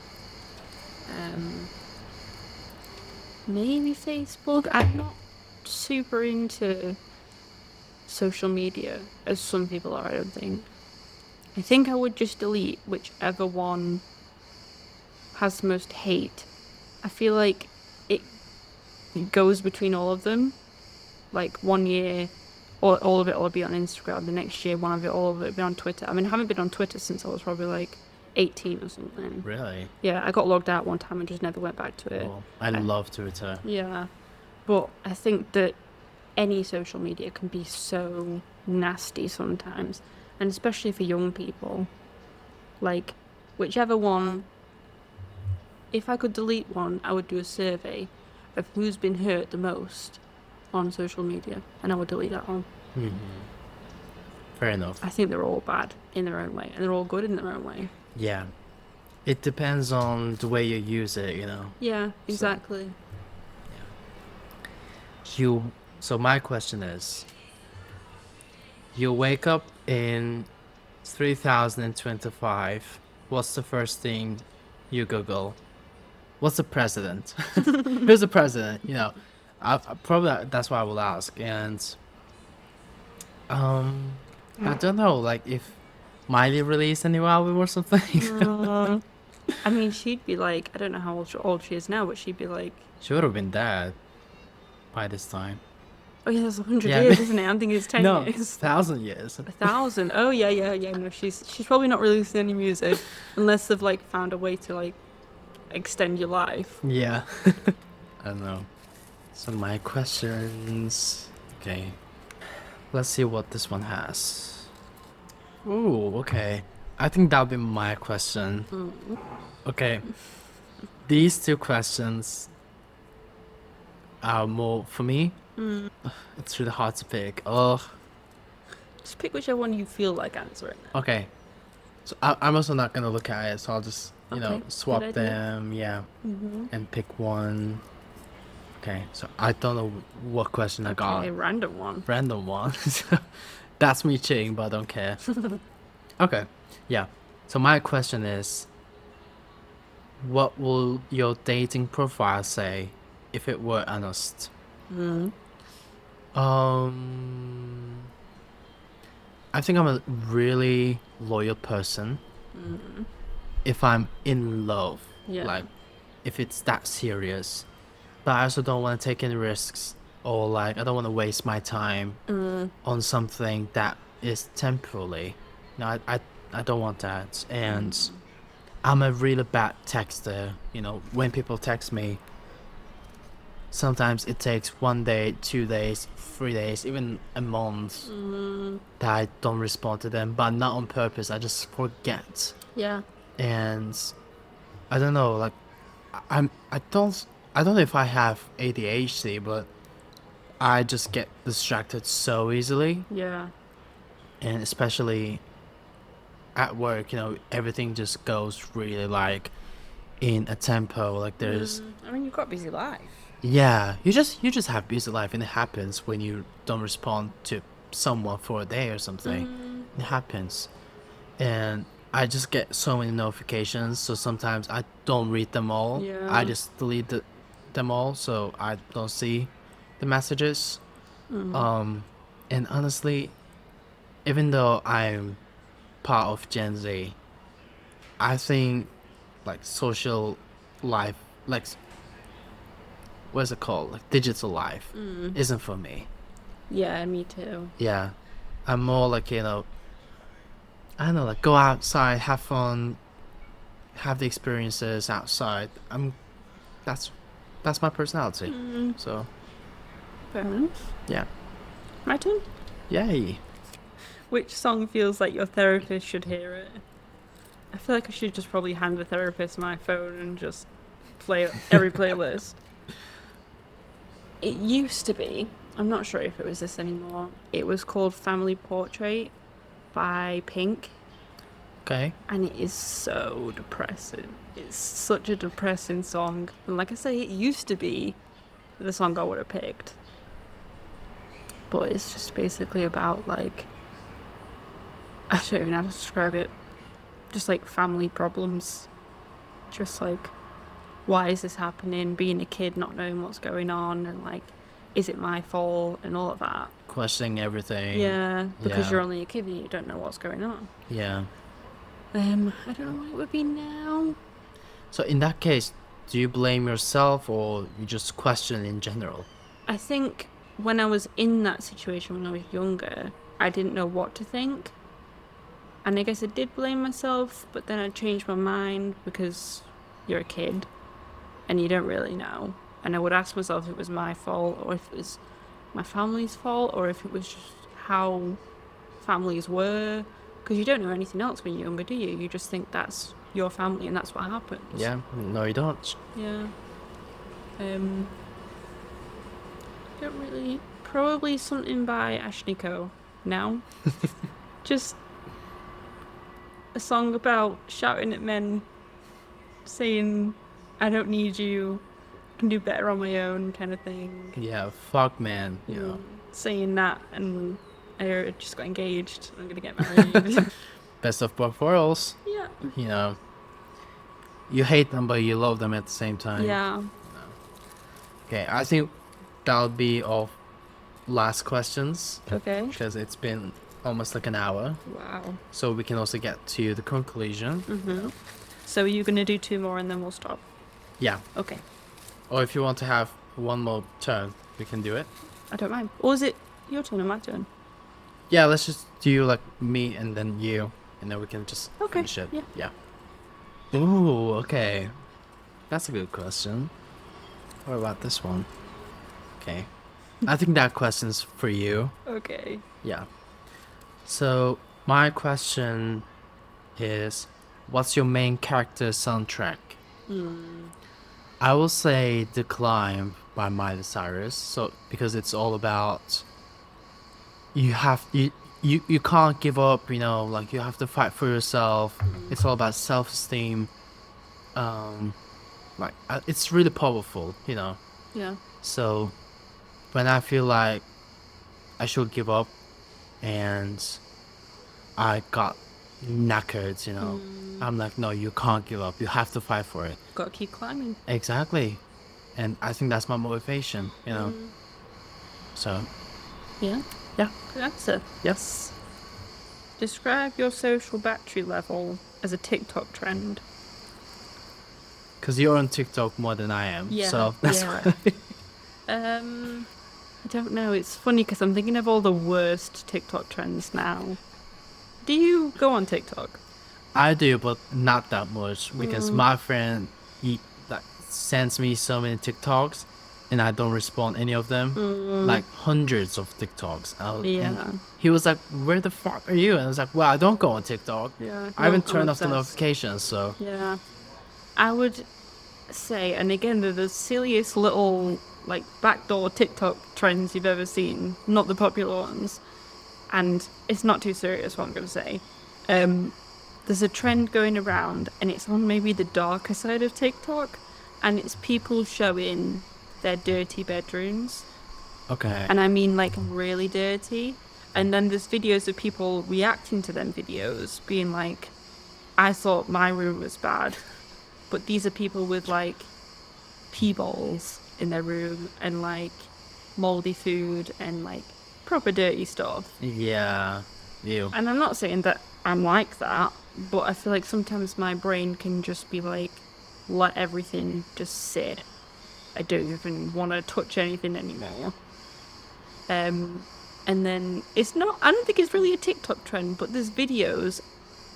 Maybe Facebook. I'm not super into social media, as some people are, I don't think. I think I would just delete whichever one has the most hate, I feel like it goes between all of them. Like one year, all of it will be on Instagram. The next year, all of it will be on Twitter. I mean, I haven't been on Twitter since I was probably like 18 or something. Really? Yeah, I got logged out one time and just never went back to it. Well, I love Twitter. Yeah, but I think that any social media can be so nasty sometimes, and especially for young people. Like, whichever one, if I could delete one, I would do a survey of who's been hurt the most on social media, and I would delete that one. Fair enough. I think they're all bad in their own way, and they're all good in their own way. Yeah. It depends on the way you use it, you know. Yeah, exactly. So my question is, you wake up in 3025, what's the first thing you Google? What's the president? Who's the president? You know, I probably that's what I will ask. And I don't know, like if Miley released a new album or something. I mean, she'd be like, I don't know how old she is now, but she'd be like, She would have been dead by this time. oh yeah, that's 100 Yeah. years, isn't it? I'm thinking it's 10 No, years. 1,000 years. 1,000. Oh yeah. No, she's probably not releasing any music unless they've like found a way to like extend your life. Yeah. I don't know. So my questions. Okay. Let's see what this one has. Ooh, okay. I think that'll be my question. Okay. These two questions are more for me. It's really hard to pick. Oh, Just pick whichever one you feel like answering. okay. So I'm also not gonna look at it, so I'll just Okay, swap good idea. them, and pick one. Okay, so I don't know what question I got. Okay, random one. Random one. That's me cheating, but I don't care. Okay, yeah. So my question is, what will your dating profile say if it were honest? I think I'm a really loyal person. If I'm in love, Yeah. like if it's that serious, but I also don't want to take any risks, or like I don't want to waste my time on something that is temporarily. No, I don't want that. And I'm a really bad texter. You know, when people text me, sometimes it takes 1 day, 2 days, 3 days, even a month that I don't respond to them, but not on purpose. I just forget. Yeah. And I don't know, like I don't know if I have ADHD, but I just get distracted so easily, Yeah. and especially at work, everything just goes really like in a tempo. Like there's I mean, you've got a busy life. yeah, you just have busy life, and it happens when you don't respond to someone for a day or something. It happens, and I just get so many notifications, so sometimes I don't read them all. Yeah. I just delete them all, so I don't see the messages. And honestly, even though I'm part of Gen Z, I think like social life, like what's it called, like digital life, isn't for me. Yeah, me too. Yeah, I'm more like I don't know, like go outside, have fun, have the experiences outside. That's my personality. So Fair enough. yeah, My turn. yay. Which song feels like your therapist should hear it? I feel like I should just probably hand the therapist my phone and just play every playlist. It used to be, I'm not sure if it was this anymore, it was called Family Portrait by Pink, Okay. and it is so depressing. It's such a depressing song. And like I say, it used to be the song I would have picked. But it's just basically about like, I don't even know how to describe it. Just like family problems. Just like, why is this happening? Being a kid, not knowing what's going on, and like, is it my fault, and all of that. Questioning everything. Yeah, because Yeah. you're only a kid and you don't know what's going on. Yeah. I don't know what it would be now. So in that case, do you blame yourself or you just question in general? I think when I was in that situation when I was younger, I didn't know what to think. And I guess I did blame myself, but then I changed my mind because you're a kid and you don't really know. And I would ask myself if it was my fault or if it was my family's fault or if it was just how families were. Because you don't know anything else when you're younger, do you? You just think that's your family and that's what happens. Yeah, no, you don't. Yeah. Don't really. Probably something by Ashniko now. Just a song about shouting at men, saying, I don't need you, I can do better on my own, kind of thing. Yeah, fuck man, you know. Saying that, and I just got engaged. I'm gonna get married. Best of both worlds. Yeah. You know, you hate them, but you love them at the same time. Yeah. Okay, I think that'll be all last questions. Okay. Because it's been almost like an hour. Wow. So we can also get to the conclusion. Mm-hmm. So are you gonna do 2 more and then we'll stop? Yeah. Okay. Or if you want to have one more turn, we can do it. I don't mind. Or is it your turn or my turn? Yeah, let's just do like me and then you, and then we can just finish it. Yeah. Ooh, okay. That's a good question. What about this one? Okay. I think that question's for you. Okay. Yeah. So, my question is, what's your main character soundtrack? I will say The Climb by Miley Cyrus. So, because it's all about you can't give up, you know, like you have to fight for yourself. It's all about self-esteem. It's really powerful, you know. Yeah. So when I feel like I should give up and I got knackered, you know, I'm like, no, you can't give up. You have to fight for it. Gotta keep climbing. Exactly. And I think that's my motivation, you know. So Yeah. yeah. Good answer. Yes. Describe your social battery level as a TikTok trend. Because you're on TikTok more than I am. Yeah. So that's why. I don't know. It's funny because I'm thinking of all the worst TikTok trends now. Do you go on TikTok? I do, but not that much because my friend he like sends me so many TikToks, and I don't respond any of them. Like hundreds of TikToks. And he was like, "Where the fuck are you?" And I was like, "Well, I don't go on TikTok. Yeah. I haven't turned off the notifications, so." Yeah. I would say, and again, they're the silliest little like backdoor TikTok trends you've ever seen. Not the popular ones. And it's not too serious what I'm going to say. There's a trend going around, and it's on maybe the darker side of TikTok, and it's people showing their dirty bedrooms. Okay. And I mean like really dirty. And then there's videos of people reacting to them videos, being like, I thought my room was bad, but these are people with like pee balls in their room and like moldy food and like proper dirty stuff. Yeah. You. And I'm not saying that I'm like that, but I feel like sometimes my brain can just be like, let everything just sit. I don't even want to touch anything anymore. And then I don't think it's really a TikTok trend, but there's videos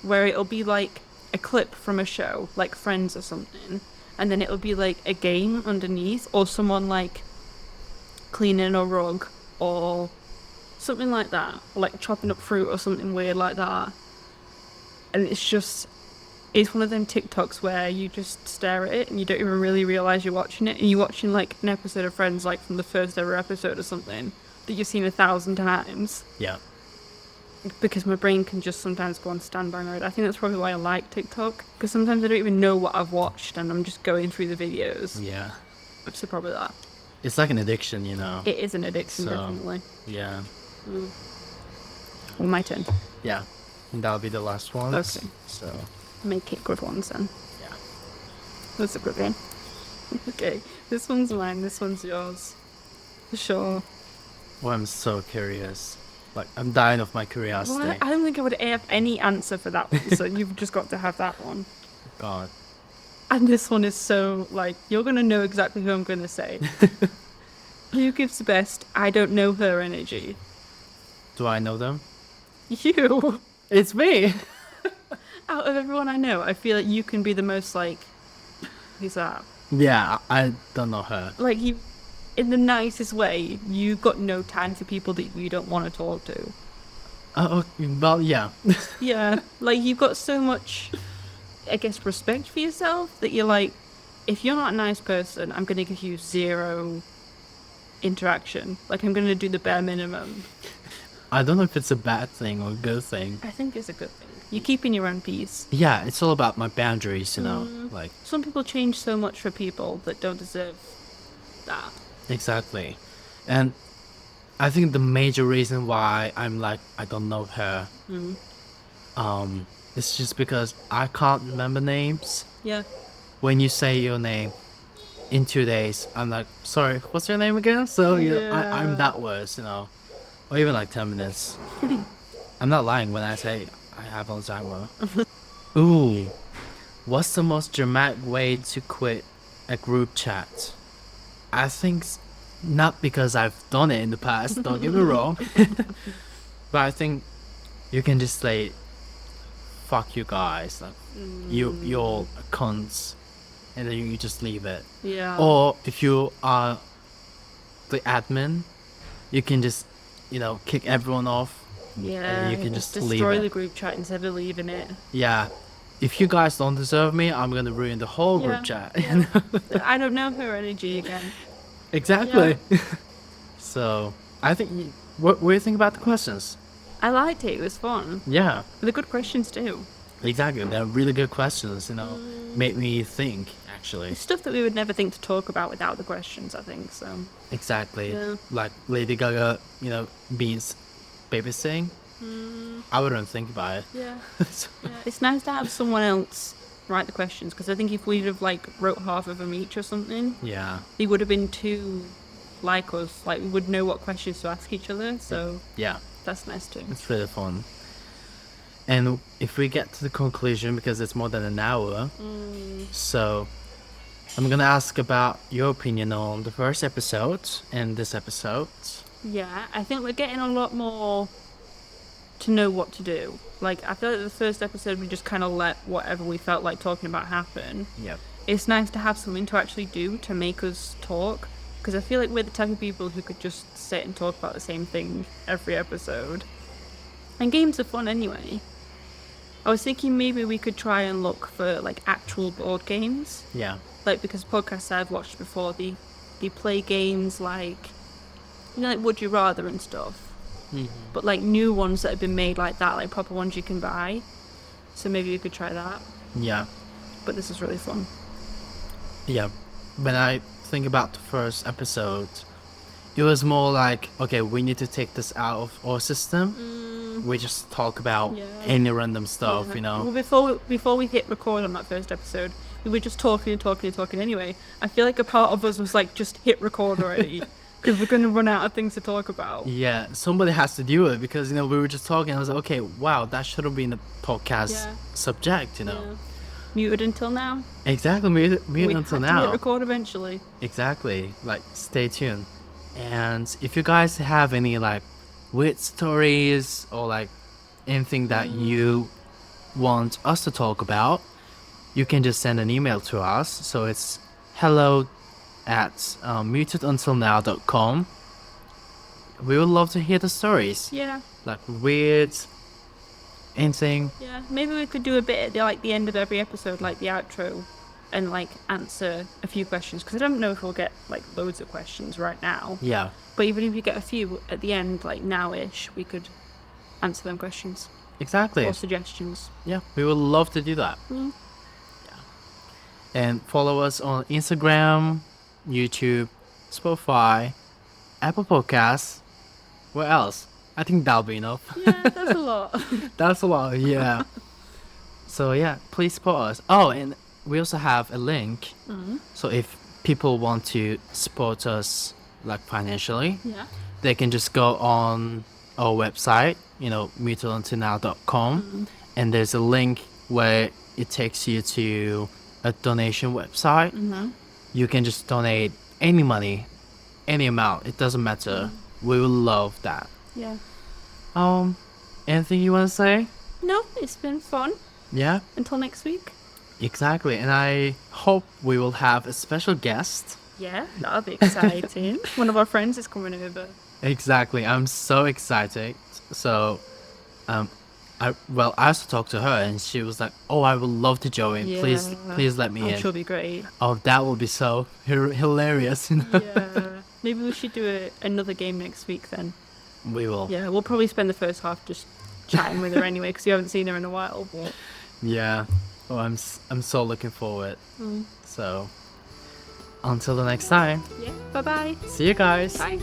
where it'll be like a clip from a show, like Friends or something, and then it'll be like a game underneath, or someone like cleaning a rug, or something like that, or like chopping up fruit or something weird like that. And it's one of them TikToks where you just stare at it and you don't even really realise you're watching it, and you're watching like an episode of Friends like from the first ever episode or something that you've seen 1,000 times. Yeah. Because my brain can just sometimes go on standby mode. I think that's probably why I like TikTok, because sometimes I don't even know what I've watched and I'm just going through the videos. Yeah. So probably that. It's like an addiction, you know. It is an addiction, definitely. Yeah. Well, my turn. Yeah. And that'll be the last one. Okay. So. Make it good ones then. Yeah. That's a good one. Okay. This one's mine. This one's yours. For sure. Well, I'm so curious. Like, I'm dying of my curiosity. Well, I don't think I would have any answer for that one, so you've just got to have that one. God. And this one is so, like, you're going to know exactly who I'm going to say. Who gives the best I don't know her energy? Do I know them? You. It's me. Out of everyone I know, I feel like you can be the most, like, who's that? Yeah, I don't know her. Like, you, in the nicest way, you've got no time for people that you don't want to talk to. Oh, well, yeah. Yeah, like, you've got so much, I guess, respect for yourself that you're like, if you're not a nice person, I'm going to give you zero interaction. Like, I'm going to do the bare minimum. I don't know if it's a bad thing or a good thing. I think it's a good thing. You're keeping your own peace. Yeah, it's all about my boundaries, you know. Like, Some people change so much for people that don't deserve that. exactly. And I think the major reason why I'm like, I don't know her, it's just because I can't remember names. Yeah. When you say your name in 2 days, I'm like, sorry, what's your name again? So, I'm that worse, you know. Or even like 10 minutes. I'm not lying when I say I have Alzheimer. Ooh, what's the most dramatic way to quit a group chat? I think not because I've done it in the past, don't get me wrong. But I think you can just say, fuck you guys, like, you're cunts, and then you just leave it. Yeah. Or if you are the admin, you can just, kick everyone off. Yeah. You can just leave destroy it. the group chat instead of leaving it. Yeah. If you guys don't deserve me, I'm gonna ruin the whole group chat. Yeah. I don't know her energy again. Exactly. So, I think, what do you think about the questions? I liked it. It was fun. Yeah, They're good questions too. exactly. They're really good questions, Make me think, actually. It's stuff that we would never think to talk about without the questions, I think, so. Exactly. Yeah. Like Lady Gaga, beans babysitting. I wouldn't think about it. Yeah. It's nice to have someone else write the questions, because I think if we'd have, like, wrote half of them each or something, Yeah. they would have been too like us. Like, we would know what questions to ask each other, so Yeah. that's nice too. It's really fun. And if we get to the conclusion, because it's more than an hour, so I'm gonna ask about your opinion on the first episode and this episode. Yeah, I think we're getting a lot more to know what to do. Like, I feel like the first episode we just kind of let whatever we felt like talking about happen. Yep. It's nice to have something to actually do to make us talk, because I feel like we're the type of people who could just sit and talk about the same thing every episode. And games are fun anyway. I was thinking maybe we could try and look for, like, actual board games. Yeah. Like, because podcasts I've watched before, they play games like, like Would You Rather and stuff. But, like, new ones that have been made like that, like proper ones you can buy. So maybe we could try that. Yeah. But this is really fun. Yeah. When I think about the first episode, it was more like, okay, we need to take this out of our system. We just talk about any random stuff, Well, before we hit record on that first episode, we were just talking anyway. I feel like a part of us was like, just hit record already. Because we're going to run out of things to talk about. Yeah, somebody has to do it, because, we were just talking. I was like, okay, wow, that should have been a podcast subject, Yeah. Muted until now. Exactly, muted until We had to now. hit record eventually. Exactly, like, stay tuned. And if you guys have any, like, weird stories or, like, anything that you want us to talk about, you can just send an email to us. So it's hello@muteduntilnow.com. We would love to hear the stories. Yeah. Like, weird, anything. Yeah. Maybe we could do a bit at the end of every episode, like the outro, and like answer a few questions, because I don't know if we'll get like loads of questions right now. Yeah, But even if you get a few at the end, like now-ish, we could answer them questions exactly. or suggestions. Yeah, we would love to do that. Mm. And follow us on Instagram, YouTube, Spotify, Apple Podcasts. What else? I think that'll be enough. Yeah, that's a lot. That's a lot, yeah. So yeah, please support us. Oh, and we also have a link. So if people want to support us, like, financially, Yeah. they can just go on our website, muteduntilnow.com, and there's a link where it takes you to a donation website. You can just donate any money, any amount. It doesn't matter. We would love that. Yeah. Anything you want to say? No, it's been fun. Yeah, Until next week. exactly. And I hope we will have a special guest. Yeah, that'll be exciting. One of our friends is coming over. Exactly. I'm so excited. So, I also talked to her and she was like, "Oh, I would love to join. Please, Yeah. please let me I'm in." sure it'll be great. Oh, that would be so hilarious. Yeah. Maybe we should do another game next week then. We will. Yeah, we'll probably spend the first half just chatting with her anyway because you haven't seen her in a while. Yeah. Oh, I'm so looking forward. So, until the next time. Yeah. Bye-bye. See you guys. Bye.